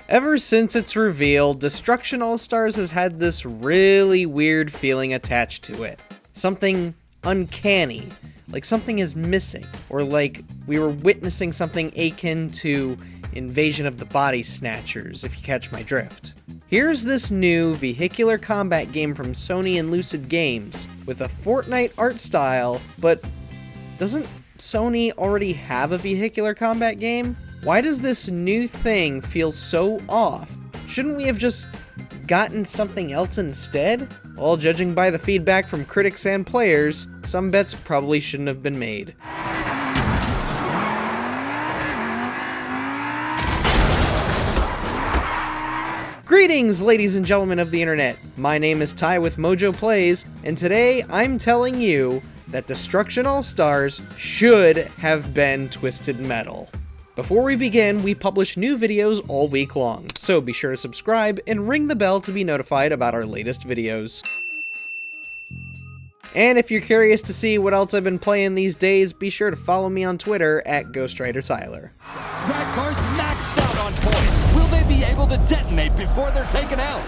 Ever since its reveal, Destruction AllStars has had this really weird feeling attached to it. Something uncanny, like something is missing, or like we were witnessing something akin to Invasion of the Body Snatchers, if you catch my drift. Here's this new vehicular combat game from Sony and Lucid Games, with a Fortnite art style, but doesn't Sony already have a vehicular combat game? Why does this new thing feel so off? Shouldn't we have just gotten something else instead? Well, judging by the feedback from critics and players, some bets probably shouldn't have been made. Greetings, ladies and gentlemen of the internet. My name is Ty with MojoPlays, and today I'm telling you that Destruction AllStars should have been Twisted Metal. Before we begin, we publish new videos all week long, so be sure to subscribe and ring the bell to be notified about our latest videos. And if you're curious to see what else I've been playing these days, be sure to follow me on Twitter at GhostWriterTyler. That car's maxed out on points. Will they be able to detonate before they're taken out?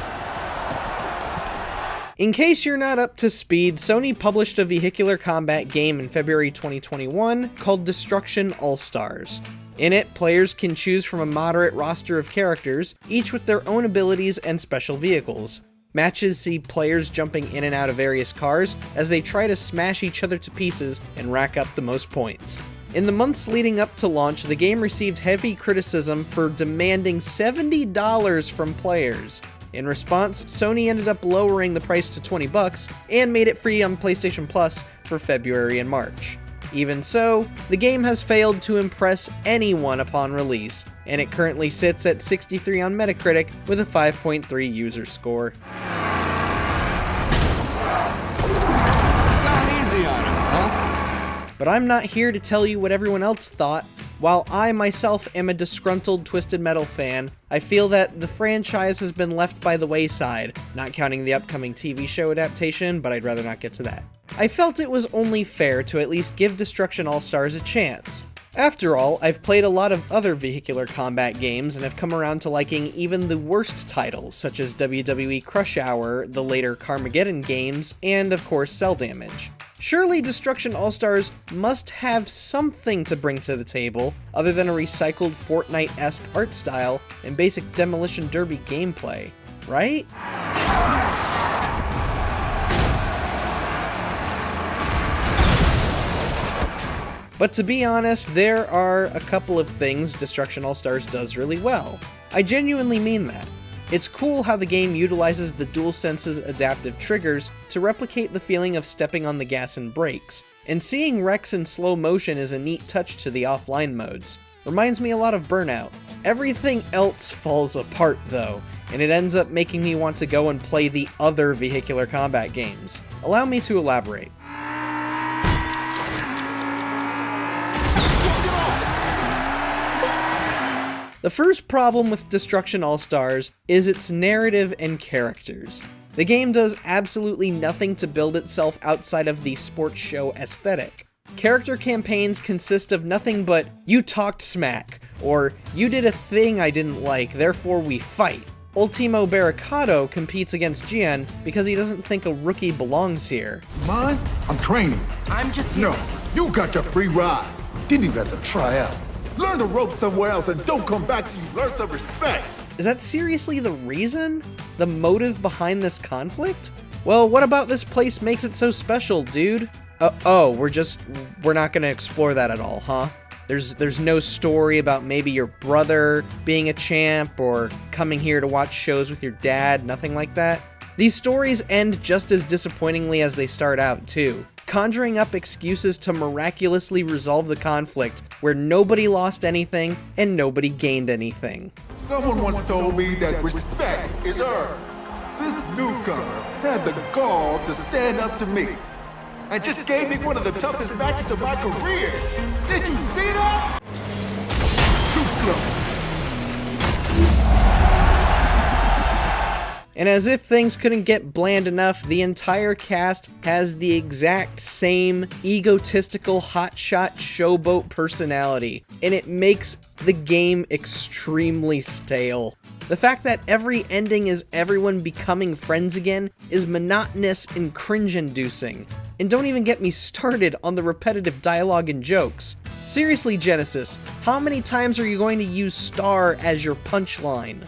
In case you're not up to speed, Sony published a vehicular combat game in February 2021 called Destruction AllStars. In it, players can choose from a moderate roster of characters, each with their own abilities and special vehicles. Matches see players jumping in and out of various cars as they try to smash each other to pieces and rack up the most points. In the months leading up to launch, the game received heavy criticism for demanding $70 from players. In response, Sony ended up lowering the price to $20 and made it free on PlayStation Plus for February and March. Even so, the game has failed to impress anyone upon release, and it currently sits at 63 on Metacritic with a 5.3 user score. Gone easy on him, huh? But I'm not here to tell you what everyone else thought. While I myself am a disgruntled Twisted Metal fan, I feel that the franchise has been left by the wayside, not counting the upcoming TV show adaptation, but I'd rather not get to that. I felt it was only fair to at least give Destruction AllStars a chance. After all, I've played a lot of other vehicular combat games and have come around to liking even the worst titles, such as WWE Crush Hour, the later Carmageddon games, and of course Cell Damage. Surely Destruction AllStars must have something to bring to the table, other than a recycled Fortnite-esque art style and basic Demolition Derby gameplay, right? But to be honest, there are a couple of things Destruction AllStars does really well. I genuinely mean that. It's cool how the game utilizes the DualSense's adaptive triggers to replicate the feeling of stepping on the gas and brakes, and seeing wrecks in slow motion is a neat touch to the offline modes. Reminds me a lot of Burnout. Everything else falls apart though, and it ends up making me want to go and play the other vehicular combat games. Allow me to elaborate. The first problem with Destruction AllStars is its narrative and characters. The game does absolutely nothing to build itself outside of the sports show aesthetic. Character campaigns consist of nothing but, you talked smack, or you did a thing I didn't like, therefore we fight. Ultimo Barricado competes against Gian because he doesn't think a rookie belongs here. Mine? I'm training. I'm just here. No, you got your free ride. Didn't even have to try out. Learn the ropes somewhere else and don't come back till you learn some respect. Is that seriously the reason? The motive behind this conflict? Well, what about this place makes it so special, dude? We're not gonna explore that at all, huh? There's no story about maybe your brother being a champ or coming here to watch shows with your dad, nothing like that? These stories end just as disappointingly as they start out, too, conjuring up excuses to miraculously resolve the conflict where nobody lost anything and nobody gained anything. Someone once told me that respect is earned. This newcomer had the gall to stand up to me and just gave me one of the toughest matches of my career. Did you see that? Too slow. And as if things couldn't get bland enough, the entire cast has the exact same egotistical hotshot showboat personality, and it makes the game extremely stale. The fact that every ending is everyone becoming friends again is monotonous and cringe-inducing. And don't even get me started on the repetitive dialogue and jokes. Seriously, Genesis, how many times are you going to use star as your punchline?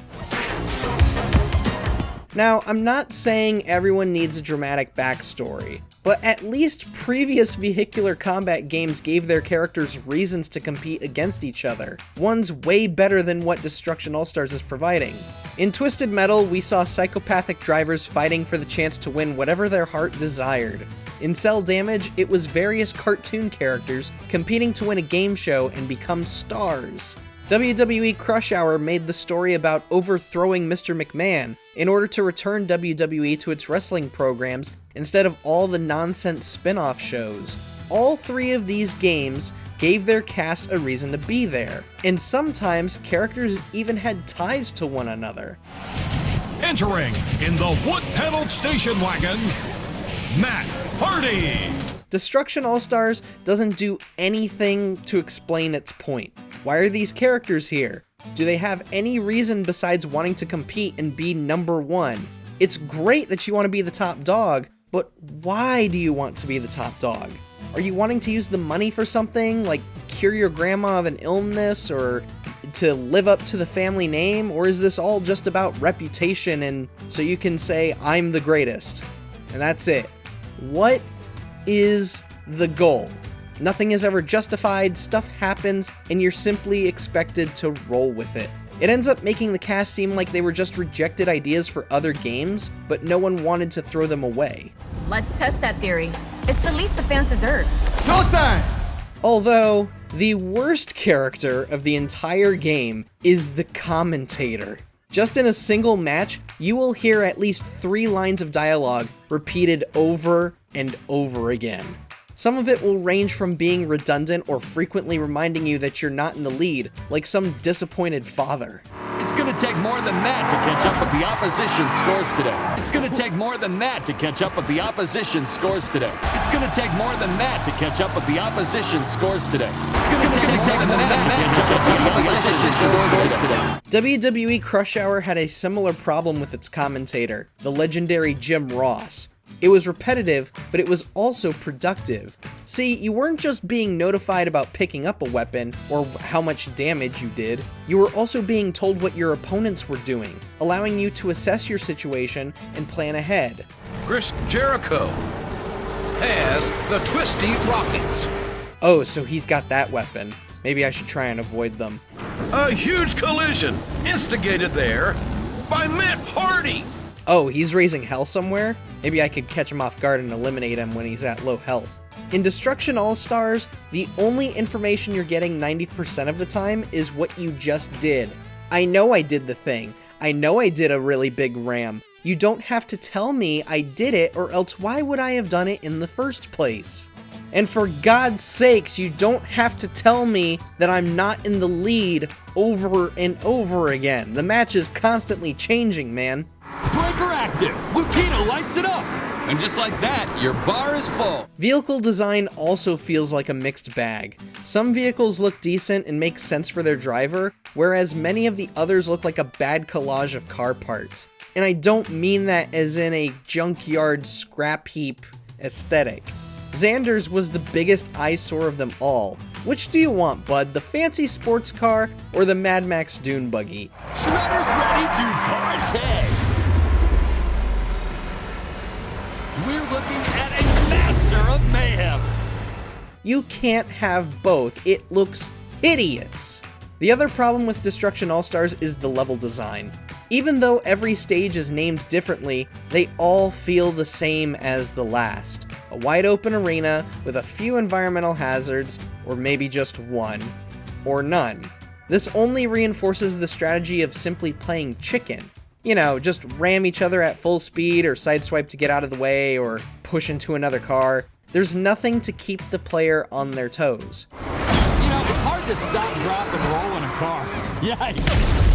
Now, I'm not saying everyone needs a dramatic backstory, but at least previous vehicular combat games gave their characters reasons to compete against each other. One's way better than what Destruction AllStars is providing. In Twisted Metal, we saw psychopathic drivers fighting for the chance to win whatever their heart desired. In Cell Damage, it was various cartoon characters competing to win a game show and become stars. WWE Crush Hour made the story about overthrowing Mr. McMahon in order to return WWE to its wrestling programs instead of all the nonsense spin-off shows. All three of these games gave their cast a reason to be there, and sometimes characters even had ties to one another. Entering in the wood-pedaled station wagon, Matt Hardy! Destruction AllStars doesn't do anything to explain its point. Why are these characters here? Do they have any reason besides wanting to compete and be number one? It's great that you want to be the top dog, but why do you want to be the top dog? Are you wanting to use the money for something, like cure your grandma of an illness, or to live up to the family name? Or is this all just about reputation and so you can say, I'm the greatest? And that's it. What is the goal? Nothing is ever justified, stuff happens, and you're simply expected to roll with it. It ends up making the cast seem like they were just rejected ideas for other games, but no one wanted to throw them away. Let's test that theory. It's the least the fans deserve. Showtime! Although, the worst character of the entire game is the commentator. Just in a single match, you will hear at least 3 lines of dialogue repeated over and over again. Some of it will range from being redundant or frequently reminding you that you're not in the lead, like some disappointed father. It's gonna take more than that to catch up with the opposition's scores today. It's gonna take more than that to catch up with the opposition's scores today. It's gonna take more than that to catch up with the opposition's scores today. It's gonna take more than that to catch up with the opposition's scores today. WWE Crush Hour had a similar problem with its commentator, the legendary Jim Ross. It was repetitive, but it was also productive. See, you weren't just being notified about picking up a weapon, or how much damage you did, you were also being told what your opponents were doing, allowing you to assess your situation and plan ahead. Chris Jericho has the Twisty Rockets. Oh, so he's got that weapon. Maybe I should try and avoid them. A huge collision instigated there by Matt Hardy. Oh, he's raising hell somewhere? Maybe I could catch him off guard and eliminate him when he's at low health. In Destruction AllStars, the only information you're getting 90% of the time is what you just did. I know I did the thing. I know I did a really big ram. You don't have to tell me I did it, or else why would I have done it in the first place? And for God's sakes, you don't have to tell me that I'm not in the lead over and over again. The match is constantly changing, man. Breaker active! Lupino lights it up! And just like that, your bar is full. Vehicle design also feels like a mixed bag. Some vehicles look decent and make sense for their driver, whereas many of the others look like a bad collage of car parts. And I don't mean that as in a junkyard scrap heap aesthetic. Xander's was the biggest eyesore of them all. Which do you want, bud? The fancy sports car or the Mad Max Dune buggy? Shredder's ready to party! We're looking at a master of mayhem! You can't have both. It looks hideous. The other problem with Destruction AllStars is the level design. Even though every stage is named differently, they all feel the same as the last. A wide open arena with a few environmental hazards, or maybe just one, or none. This only reinforces the strategy of simply playing chicken. You know, just ram each other at full speed, or sideswipe to get out of the way, or push into another car. There's nothing to keep the player on their toes. You know, it's hard to stop, drop, and roll in a car. Yikes!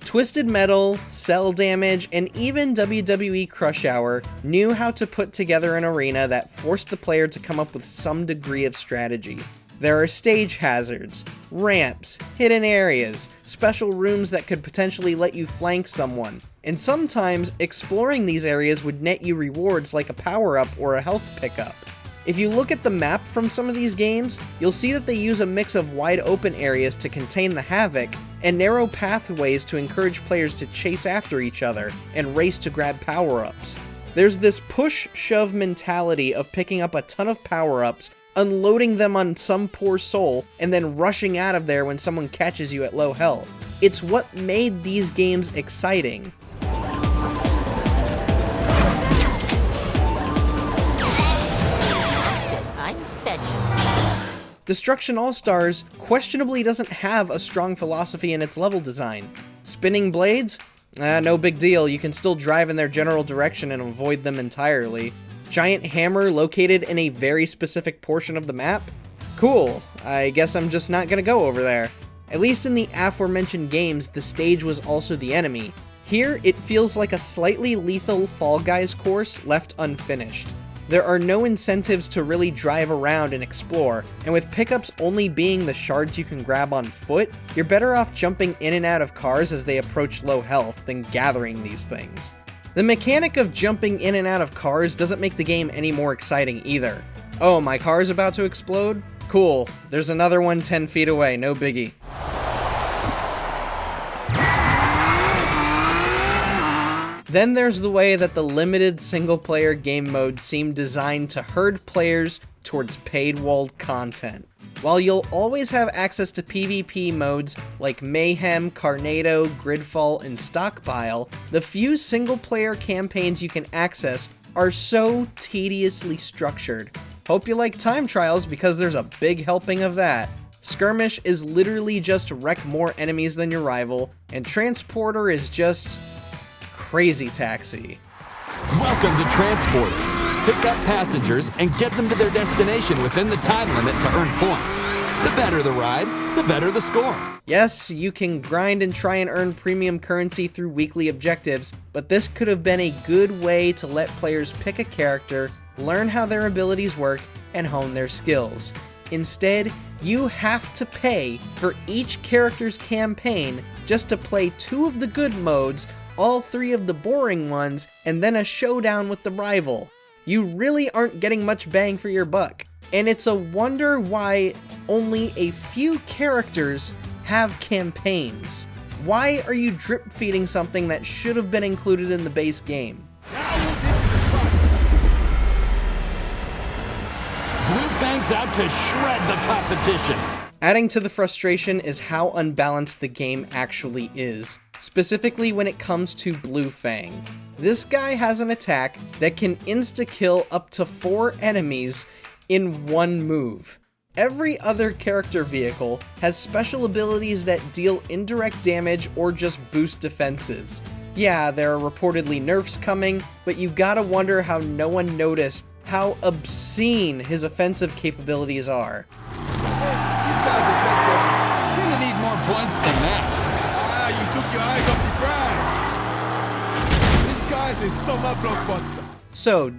Twisted Metal, Cell Damage, and even WWE Crush Hour knew how to put together an arena that forced the player to come up with some degree of strategy. There are stage hazards, ramps, hidden areas, special rooms that could potentially let you flank someone, and sometimes exploring these areas would net you rewards like a power-up or a health pickup. If you look at the map from some of these games, you'll see that they use a mix of wide open areas to contain the havoc, and narrow pathways to encourage players to chase after each other and race to grab power-ups. There's this push-shove mentality of picking up a ton of power-ups, unloading them on some poor soul, and then rushing out of there when someone catches you at low health. It's what made these games exciting. Destruction AllStars questionably doesn't have a strong philosophy in its level design. Spinning blades? No big deal, you can still drive in their general direction and avoid them entirely. Giant hammer located in a very specific portion of the map? Cool, I guess I'm just not gonna go over there. At least in the aforementioned games, the stage was also the enemy. Here, it feels like a slightly lethal Fall Guys course left unfinished. There are no incentives to really drive around and explore, and with pickups only being the shards you can grab on foot, you're better off jumping in and out of cars as they approach low health than gathering these things. The mechanic of jumping in and out of cars doesn't make the game any more exciting either. Oh, my car's about to explode? Cool, there's another one 10 feet away, no biggie. Then there's the way that the limited single-player game modes seem designed to herd players towards paywalled content. While you'll always have access to PvP modes like Mayhem, Carnado, Gridfall, and Stockpile, the few single-player campaigns you can access are so tediously structured. Hope you like time trials because there's a big helping of that. Skirmish is literally just wreck more enemies than your rival, and Transporter is just crazy taxi. Welcome to Transporter. Pick up passengers and get them to their destination within the time limit to earn points. The better the ride, the better the score. Yes, you can grind and try and earn premium currency through weekly objectives, but this could have been a good way to let players pick a character, learn how their abilities work, and hone their skills. Instead, you have to pay for each character's campaign just to play 2 of the good modes, all 3 of the boring ones, and then a showdown with the rival. You really aren't getting much bang for your buck, and it's a wonder why only a few characters have campaigns. Why are you drip feeding something that should have been included in the base game? Blue Fang's out to shred the competition. Adding to the frustration is how unbalanced the game actually is, specifically when it comes to Blue Fang. This guy has an attack that can insta-kill up to 4 enemies in one move. Every other character vehicle has special abilities that deal indirect damage or just boost defenses. Yeah, there are reportedly nerfs coming, but you gotta wonder how no one noticed how obscene his offensive capabilities are. Gonna need more points than that. You took your eyes off the prize. This guy's a summer blockbuster. So,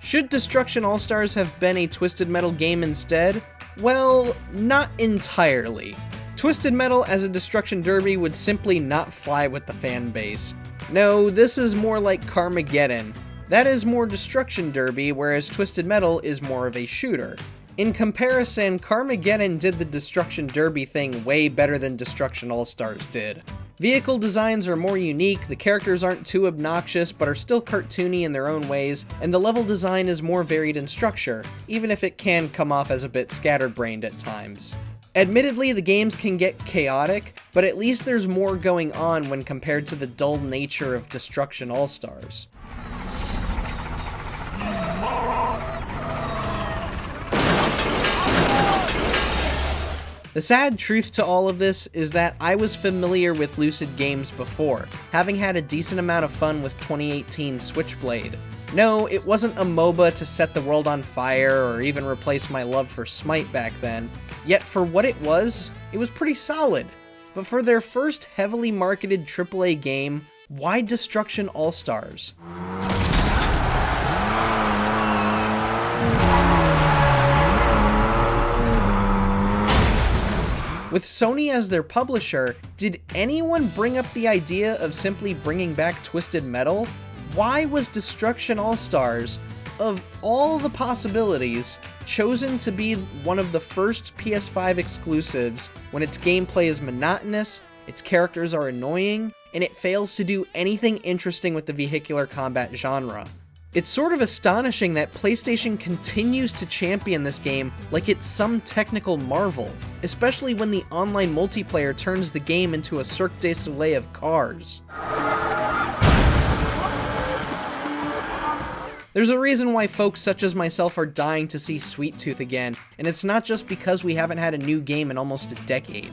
should Destruction AllStars have been a Twisted Metal game instead? Well, not entirely. Twisted Metal as a Destruction Derby would simply not fly with the fan base. No, this is more like Carmageddon. That is more Destruction Derby, whereas Twisted Metal is more of a shooter. In comparison, Carmageddon did the Destruction Derby thing way better than Destruction AllStars did. Vehicle designs are more unique, the characters aren't too obnoxious but are still cartoony in their own ways, and the level design is more varied in structure, even if it can come off as a bit scatterbrained at times. Admittedly, the games can get chaotic, but at least there's more going on when compared to the dull nature of Destruction AllStars. The sad truth to all of this is that I was familiar with Lucid games before, having had a decent amount of fun with 2018 Switchblade. No, it wasn't a MOBA to set the world on fire or even replace my love for Smite back then, yet for what it was pretty solid. But for their first heavily marketed AAA game, why Destruction AllStars? With Sony as their publisher, did anyone bring up the idea of simply bringing back Twisted Metal? Why was Destruction AllStars, of all the possibilities, chosen to be one of the first PS5 exclusives when its gameplay is monotonous, its characters are annoying, and it fails to do anything interesting with the vehicular combat genre? It's sort of astonishing that PlayStation continues to champion this game like it's some technical marvel, especially when the online multiplayer turns the game into a Cirque du Soleil of cars. There's a reason why folks such as myself are dying to see Sweet Tooth again, and it's not just because we haven't had a new game in almost a decade.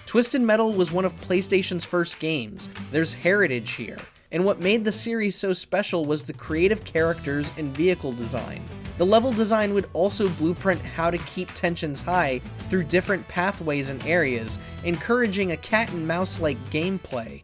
Twisted Metal was one of PlayStation's first games. There's heritage here. And what made the series so special was the creative characters and vehicle design. The level design would also blueprint how to keep tensions high through different pathways and areas, encouraging a cat and mouse-like gameplay.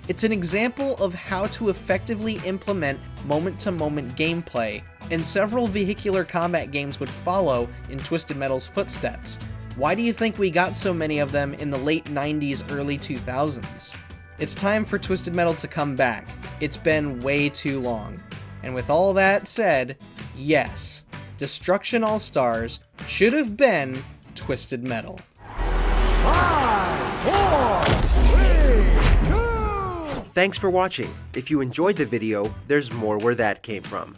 It's an example of how to effectively implement moment-to-moment gameplay, and several vehicular combat games would follow in Twisted Metal's footsteps. Why do you think we got so many of them in the late 90s, early 2000s? It's time for Twisted Metal to come back. It's been way too long. And with all that said, yes, Destruction AllStars should have been Twisted Metal. 5, 4, 3, 2. Thanks for watching. If you enjoyed the video, there's more where that came from.